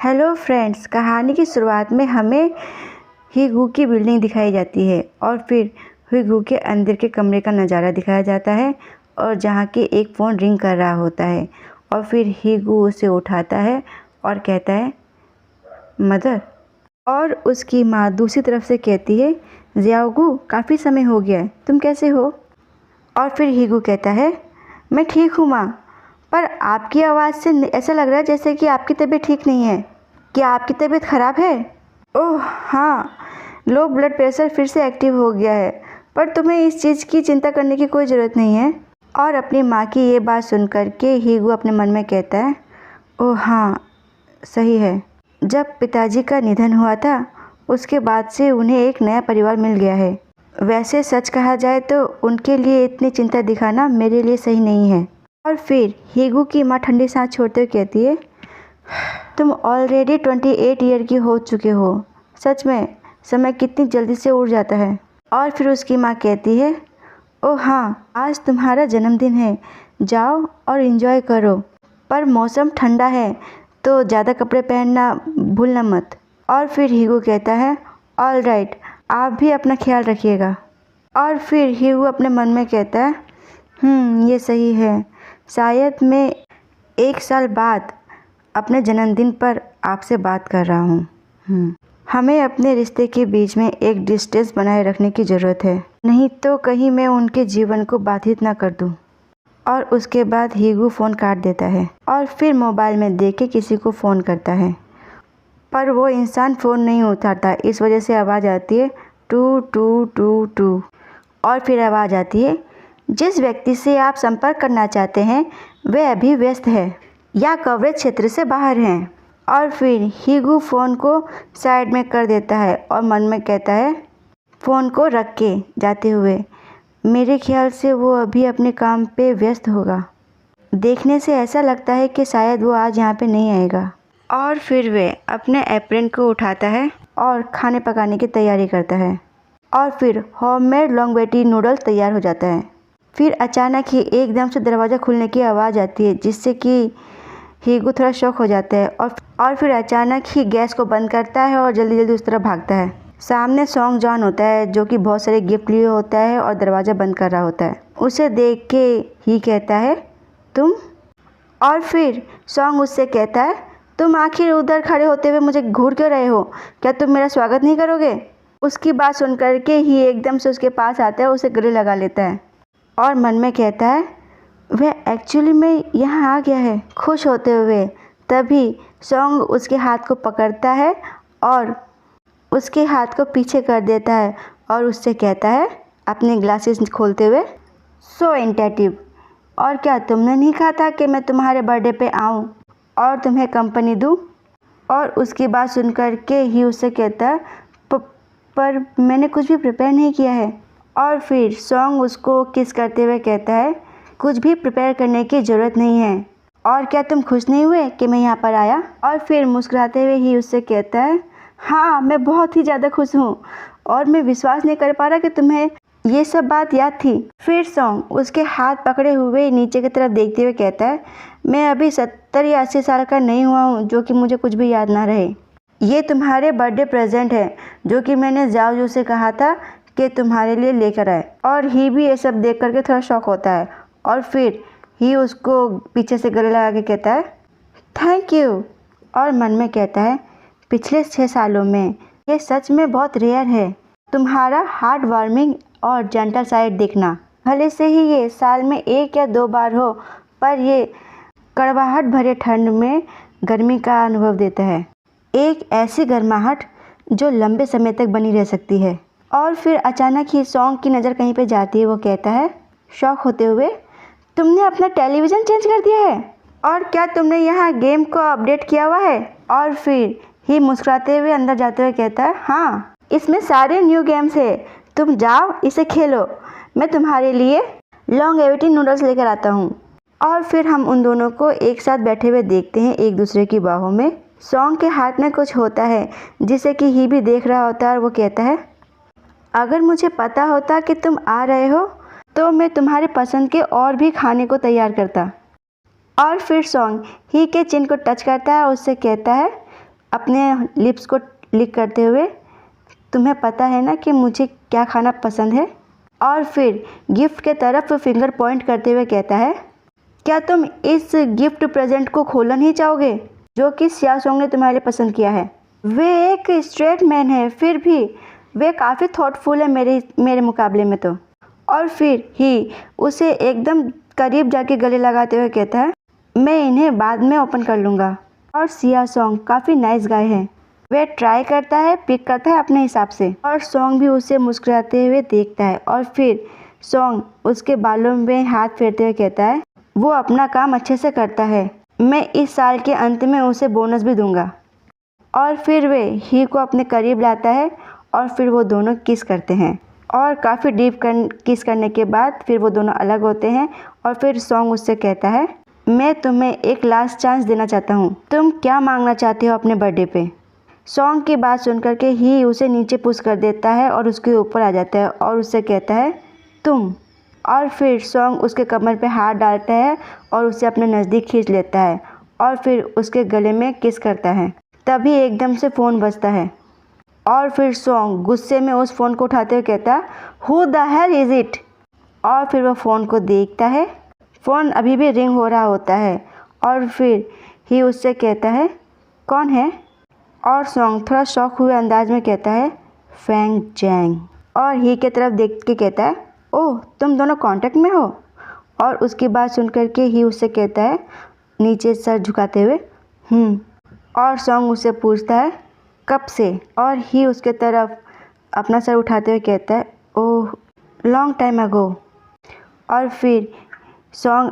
Hello friends, कहानी की शुरुआत में हमें हीगू की बिल्डिंग दिखाई जाती है और फिर हीगू के अंदर के कमरे का नज़ारा दिखाया जाता है और जहाँ की एक फ़ोन रिंग कर रहा होता है और फिर हीगू उसे उठाता है और कहता है मदर। और उसकी माँ दूसरी तरफ से कहती है जियाओगू, काफ़ी समय हो गया है, तुम कैसे हो? और फिर हीगू कहता है मैं ठीक हूँ माँ, पर आपकी आवाज़ से ऐसा लग रहा है जैसे कि आपकी तबीयत ठीक नहीं है। क्या आपकी तबीयत ख़राब है? ओह हाँ, लो ब्लड प्रेशर फिर से एक्टिव हो गया है, पर तुम्हें इस चीज़ की चिंता करने की कोई ज़रूरत नहीं है। और अपनी माँ की ये बात सुनकर के हीगू अपने मन में कहता है ओह हाँ, सही है। जब पिताजी का निधन हुआ था उसके बाद से उन्हें एक नया परिवार मिल गया है। वैसे सच कहा जाए तो उनके लिए इतनी चिंता दिखाना मेरे लिए सही नहीं है। और फिर हीगू की माँ ठंडी सांस छोड़ते हुए कहती है तुम ऑलरेडी 28 ईयर की हो चुके हो। सच में समय कितनी जल्दी से उड़ जाता है। और फिर उसकी माँ कहती है ओह हाँ, आज तुम्हारा जन्मदिन है, जाओ और इन्जॉय करो, पर मौसम ठंडा है तो ज़्यादा कपड़े पहनना भूलना मत। और फिर हीगू कहता है ऑल राइट, आप भी अपना ख्याल रखिएगा। और फिर हीगू अपने मन में कहता है ये सही है, शायद मैं 1 साल बाद अपने जन्मदिन पर आपसे बात कर रहा हूँ। हमें अपने रिश्ते के बीच में एक डिस्टेंस बनाए रखने की ज़रूरत है, नहीं तो कहीं मैं उनके जीवन को बाधित ना कर दूँ। और उसके बाद हीगू फ़ोन काट देता है और फिर मोबाइल में देख के किसी को फ़ोन करता है, पर वो इंसान फ़ोन नहीं उठाता। इस वजह से आवाज़ आती है टू टू टू टू। और फिर आवाज़ आती है जिस व्यक्ति से आप संपर्क करना चाहते हैं वे अभी व्यस्त है या कवरेज क्षेत्र से बाहर हैं। और फिर हीगू फ़ोन को साइड में कर देता है और मन में कहता है फ़ोन को रख के जाते हुए मेरे ख्याल से वो अभी अपने काम पे व्यस्त होगा। देखने से ऐसा लगता है कि शायद वो आज यहाँ पे नहीं आएगा। और फिर वे अपने एप्रन को उठाता है और खाने पकाने की तैयारी करता है और फिर होममेड लॉन्गबेटी नूडल्स तैयार हो जाता है। फिर अचानक ही एकदम से दरवाज़ा खुलने की आवाज़ आती है जिससे कि हीगू थोड़ा शॉक हो जाता है और फिर अचानक ही गैस को बंद करता है और जल्दी जल्दी उस तरफ भागता है। सामने सॉन्ग जॉन होता है जो कि बहुत सारे गिफ्ट लिए होता है और दरवाज़ा बंद कर रहा होता है। उसे देख के ही कहता है तुम। और फिर सॉन्ग उससे कहता है तुम आखिर उधर खड़े होते हुए मुझे घूर क्यों रहे हो? क्या तुम मेरा स्वागत नहीं करोगे? उसकी बात सुन कर के ही एकदम से उसके पास आता है, उसे गले लगा लेता है और मन में कहता है वह एक्चुअली में यहाँ आ गया है। खुश होते हुए तभी सॉन्ग उसके हाथ को पकड़ता है और उसके हाथ को पीछे कर देता है और उससे कहता है अपने ग्लासेस खोलते हुए सो इंटेटिव, और क्या तुमने नहीं कहा था कि मैं तुम्हारे बर्थडे पे आऊँ और तुम्हें कंपनी दूँ? और उसकी बात सुन कर के ही उससे कहता है पर मैंने कुछ भी प्रिपेयर नहीं किया है। और फिर सॉन्ग उसको किस करते हुए कहता है कुछ भी प्रिपेयर करने की ज़रूरत नहीं है, और क्या तुम खुश नहीं हुए कि मैं यहाँ पर आया? और फिर मुस्कुराते हुए ही उससे कहता है हाँ, मैं बहुत ही ज़्यादा खुश हूँ और मैं विश्वास नहीं कर पा रहा कि तुम्हें ये सब बात याद थी। फिर सॉन्ग उसके हाथ पकड़े हुए नीचे की तरफ देखते हुए कहता है मैं अभी 70 या 80 साल का नहीं हुआ हूँ जो कि मुझे कुछ भी याद ना रहे। ये तुम्हारे बर्थडे प्रेजेंट है जो कि मैंने जाओजू से कहा था कि तुम्हारे लिए लेकर आए। और ही भी ये सब देख करके थोड़ा शॉक होता है और फिर ही उसको पीछे से गले लगा के कहता है थैंक यू। और मन में कहता है पिछले 6 सालों में ये सच में बहुत रेयर है तुम्हारा हार्ट वार्मिंग और जेंटल साइड देखना। भले से ही ये साल में 1 या 2 बार हो, पर ये कड़वाहट भरे ठंड में गर्मी का अनुभव देता है, एक ऐसी गर्माहट जो लंबे समय तक बनी रह सकती है। और फिर अचानक ही सॉन्ग की नज़र कहीं पे जाती है। वो कहता है शॉक होते हुए तुमने अपना टेलीविज़न चेंज कर दिया है, और क्या तुमने यहाँ गेम को अपडेट किया हुआ है? और फिर ही मुस्कुराते हुए अंदर जाते हुए कहता है हाँ, इसमें सारे न्यू गेम्स है, तुम जाओ इसे खेलो, मैं तुम्हारे लिए लॉन्गेविटी नूडल्स लेकर आता हूँ। और फिर हम उन दोनों को एक साथ बैठे हुए देखते हैं एक दूसरे की बाहों में। सॉन्ग के हाथ में कुछ होता है जिसे कि ही भी देख रहा होता है और वो कहता है अगर मुझे पता होता कि तुम आ रहे हो तो मैं तुम्हारे पसंद के और भी खाने को तैयार करता। और फिर सॉन्ग ही के चिन को टच करता है और उससे कहता है अपने लिप्स को लिक करते हुए, तुम्हें पता है ना कि मुझे क्या खाना पसंद है। और फिर गिफ्ट के तरफ फिंगर पॉइंट करते हुए कहता है, क्या तुम इस गिफ्ट प्रेजेंट को खोलना नहीं चाहोगे जो कि सिया सोंग ने तुम्हारे लिए पसंद किया है। वे एक स्ट्रेट मैन है, फिर भी वे काफ़ी थॉटफुल है मेरे मुकाबले में तो। और फिर ही उसे एकदम करीब जाके गले लगाते हुए कहता है, मैं इन्हें बाद में ओपन कर लूँगा। और सिया सोंग काफ़ी नाइस गाय है, वे ट्राई करता है, पिक करता है अपने हिसाब से। और सोंग भी उसे मुस्कुराते हुए देखता है। और फिर सोंग उसके बालों में हाथ फेरते हुए कहता है, वो अपना काम अच्छे से करता है, मैं इस साल के अंत में उसे बोनस भी दूंगा। और फिर वे ही को अपने करीब लाता है और फिर वो दोनों किस करते हैं। और काफ़ी डीप किस करने के बाद फिर वो दोनों अलग होते हैं। और फिर सोंग उससे कहता है, मैं तुम्हें एक लास्ट चांस देना चाहता हूँ, तुम क्या मांगना चाहते हो अपने बर्थडे पे। सोंग की बात सुनकर के ही उसे नीचे पुश कर देता है और उसके ऊपर आ जाता है और उससे कहता है, तुम। और फिर सोंग उसके कमर पे हाथ डालता है और उसे अपने नज़दीक खींच लेता है और फिर उसके गले में किस करता है। तभी एकदम से फ़ोन बजता है और फिर सोंग गुस्से में उस फ़ोन को उठाते हुए कहता है, who the hell is it. और फिर वह फ़ोन को देखता है, फ़ोन अभी भी रिंग हो रहा होता है। और फिर ही उससे कहता है, कौन है। और सोंग थोड़ा शॉक हुए अंदाज में कहता है, फैंग जैंग। और ही के तरफ देख के कहता है, ओह तुम दोनों कांटेक्ट में हो। और उसकी बात सुन कर के ही उससे कहता है नीचे सर झुकाते हुए, और सोंग उससे पूछता है, कब से। और ही उसके तरफ अपना सर उठाते हुए कहता है, ओह लॉन्ग टाइम अगो। और फिर सोंग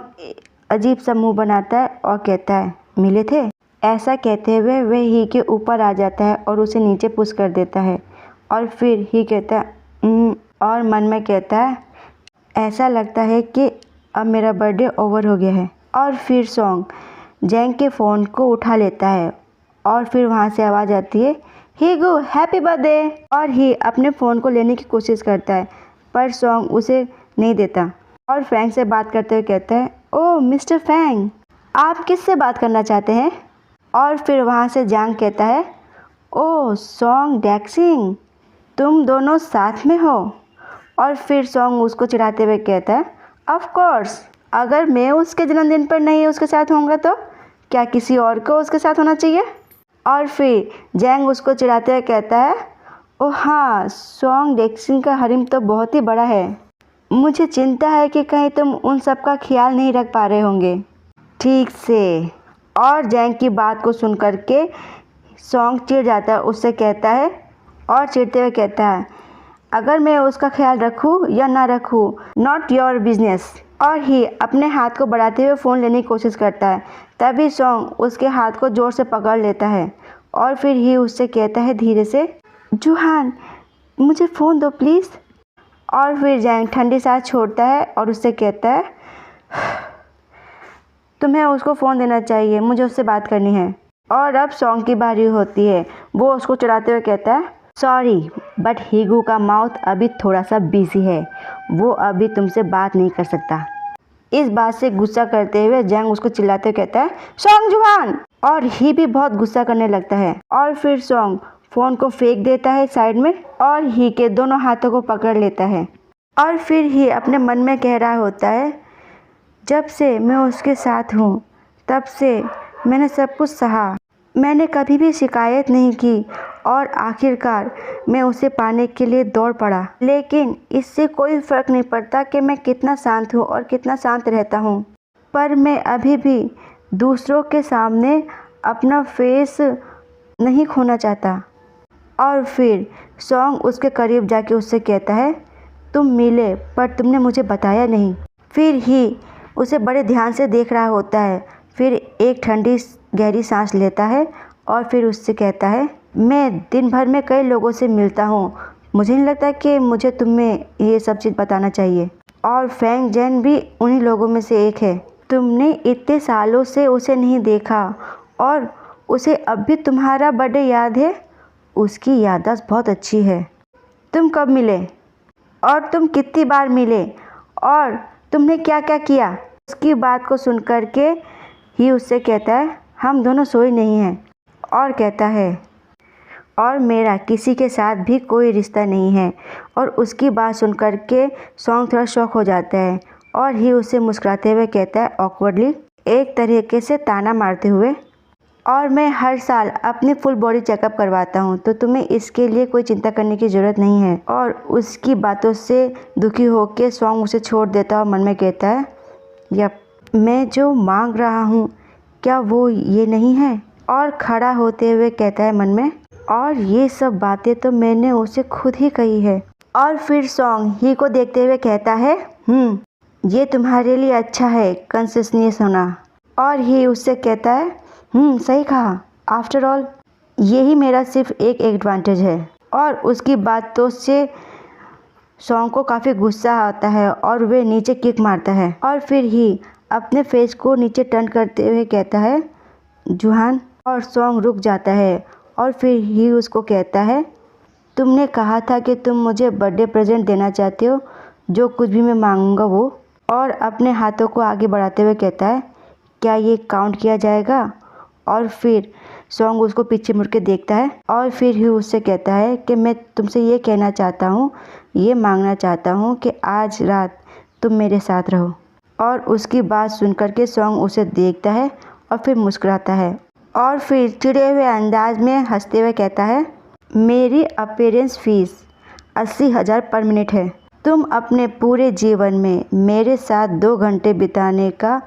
अजीब सा मुंह बनाता है और कहता है, मिले थे। ऐसा कहते हुए वह ही के ऊपर आ जाता है और उसे नीचे पुश कर देता है। और फिर ही कहता है और मन में कहता है, ऐसा लगता है कि अब मेरा बर्थडे ओवर हो गया है। और फिर सोंग जैंग के फ़ोन को उठा लेता है और फिर वहाँ से आवाज़ आती है, ही गो हैप्पी बर्थडे। और ही अपने फ़ोन को लेने की कोशिश करता है पर सोंग उसे नहीं देता और फैंग से बात करते हुए कहता है, ओह मिस्टर फैंग, आप किससे बात करना चाहते हैं। और फिर वहाँ से जैंग कहता है, ओह सोंग डैक्सिंग, तुम दोनों साथ में हो। और फिर सोंग उसको चिढ़ाते हुए कहता है, ऑफ कोर्स, अगर मैं उसके जन्मदिन पर नहीं उसके साथ होऊंगा तो क्या किसी और को उसके साथ होना चाहिए। और फिर जैंग उसको चिढ़ाते हुए कहता है, ओह हाँ, सोंग डैक्सिंग का हरीम तो बहुत ही बड़ा है, मुझे चिंता है कि कहीं तुम उन सब का ख्याल नहीं रख पा रहे होंगे ठीक से। और जैंग की बात को सुन कर के सोंग चिढ़ जाता है, उससे कहता है और चिढ़ते हुए कहता है, अगर मैं उसका ख्याल रखूँ या ना रखूँ, नॉट योर बिजनेस। और ही अपने हाथ को बढ़ाते हुए फ़ोन लेने की कोशिश करता है। तभी सोंग उसके हाथ को ज़ोर से पकड़ लेता है और फिर ही उससे कहता है धीरे से, जुहान मुझे फ़ोन दो प्लीज़। और फिर जैंग ठंडी सांस छोड़ता है और उससे कहता है, तुम्हें उसको फ़ोन देना चाहिए, मुझे उससे बात करनी है। और अब सोंग की बारी होती है, वो उसको चिढ़ाते हुए कहता है, सॉरी बट हीगू का माउथ अभी थोड़ा सा बिजी है, वो अभी तुमसे बात नहीं कर सकता। इस बात से गुस्सा करते हुए जैंग उसको चिल्लाते हुए कहता है, सोंग जुहान। और ही भी बहुत गुस्सा करने लगता है और फिर सोंग फ़ोन को फेंक देता है साइड में और ही के दोनों हाथों को पकड़ लेता है। और फिर ही अपने मन में कह रहा होता है, जब से मैं उसके साथ हूँ तब से मैंने सब कुछ सहा, मैंने कभी भी शिकायत नहीं की और आखिरकार मैं उसे पाने के लिए दौड़ पड़ा। लेकिन इससे कोई फ़र्क नहीं पड़ता कि मैं कितना शांत हूँ और कितना शांत रहता हूँ, पर मैं अभी भी दूसरों के सामने अपना फेस नहीं खोना चाहता। और फिर सोंग उसके करीब जाके उससे कहता है, तुम मिले पर तुमने मुझे बताया नहीं। फिर ही उसे बड़े ध्यान से देख रहा होता है, फिर एक ठंडी गहरी सांस लेता है और फिर उससे कहता है, मैं दिन भर में कई लोगों से मिलता हूँ, मुझे नहीं लगता कि मुझे तुम्हें ये सब चीज़ बताना चाहिए। और फैंग जैन भी उन्हीं लोगों में से एक है। तुमने इतने सालों से उसे नहीं देखा और उसे अब भी तुम्हारा बर्थडे याद है। उसकी याददाश्त बहुत अच्छी है। तुम कब मिले और तुम कितनी बार मिले और तुमने क्या क्या किया। उसकी बात को सुन कर के ही उससे कहता है, हम दोनों सोए नहीं हैं। और कहता है और मेरा किसी के साथ भी कोई रिश्ता नहीं है। और उसकी बात सुनकर के सॉन्ग थोड़ा शॉक हो जाता है और ही उसे मुस्कुराते हुए कहता है ऑकवर्डली, एक तरीके से ताना मारते हुए, और मैं हर साल अपनी फुल बॉडी चेकअप करवाता हूँ, तो तुम्हें इसके लिए कोई चिंता करने की ज़रूरत नहीं है। और उसकी बातों से दुखी होकर सॉन्ग उसे छोड़ देता और मन में कहता है यप, मैं जो मांग रहा हूँ क्या वो ये नहीं है। और खड़ा होते हुए कहता है मन में, और ये सब बातें तो मैंने उसे खुद ही कही है। और फिर सॉन्ग ही को देखते हुए कहता है ये तुम्हारे लिए अच्छा है कंसिस्टेंस होना। और ही उससे कहता है सही कहा, आफ्टर ऑल यही मेरा सिर्फ एक एडवांटेज है। और उसकी बातों से सॉन्ग को काफ़ी गुस्सा आता है और वे नीचे किक मारता है। और फिर ही अपने फेस को नीचे टर्न करते हुए कहता है जुहान। और सॉन्ग रुक जाता है और फिर ही उसको कहता है तुमने कहा था कि तुम मुझे बर्थडे प्रेजेंट देना चाहते हो, जो कुछ भी मैं मांगूंगा वो। और अपने हाथों को आगे बढ़ाते हुए कहता है क्या ये काउंट किया जाएगा। और फिर सॉन्ग उसको पीछे मुड़ के देखता है और फिर ही उससे कहता है कि मैं तुमसे ये कहना चाहता हूँ, ये मांगना चाहता हूँ कि आज रात तुम मेरे साथ रहो। और उसकी बात सुनकर के सॉन्ग उसे देखता है और फिर मुस्कुराता है और फिर चिढ़े हुए अंदाज में हंसते हुए कहता है मेरी अपीयरेंस फीस 80,000 पर मिनट है। तुम अपने पूरे जीवन में मेरे साथ 2 घंटे बिताने का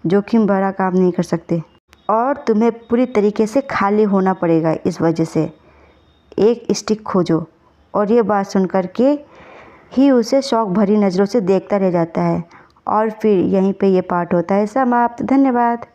जोखिम भरा काम नहीं कर सकते और तुम्हें पूरी तरीके से खाली होना पड़ेगा। इस वजह से एक स्टिक खोजो। और ये बात सुनकर के ही उसे शौक भरी नज़रों से देखता रह जाता है। और फिर यहीं पे ये पार्ट होता है समाप्त। धन्यवाद।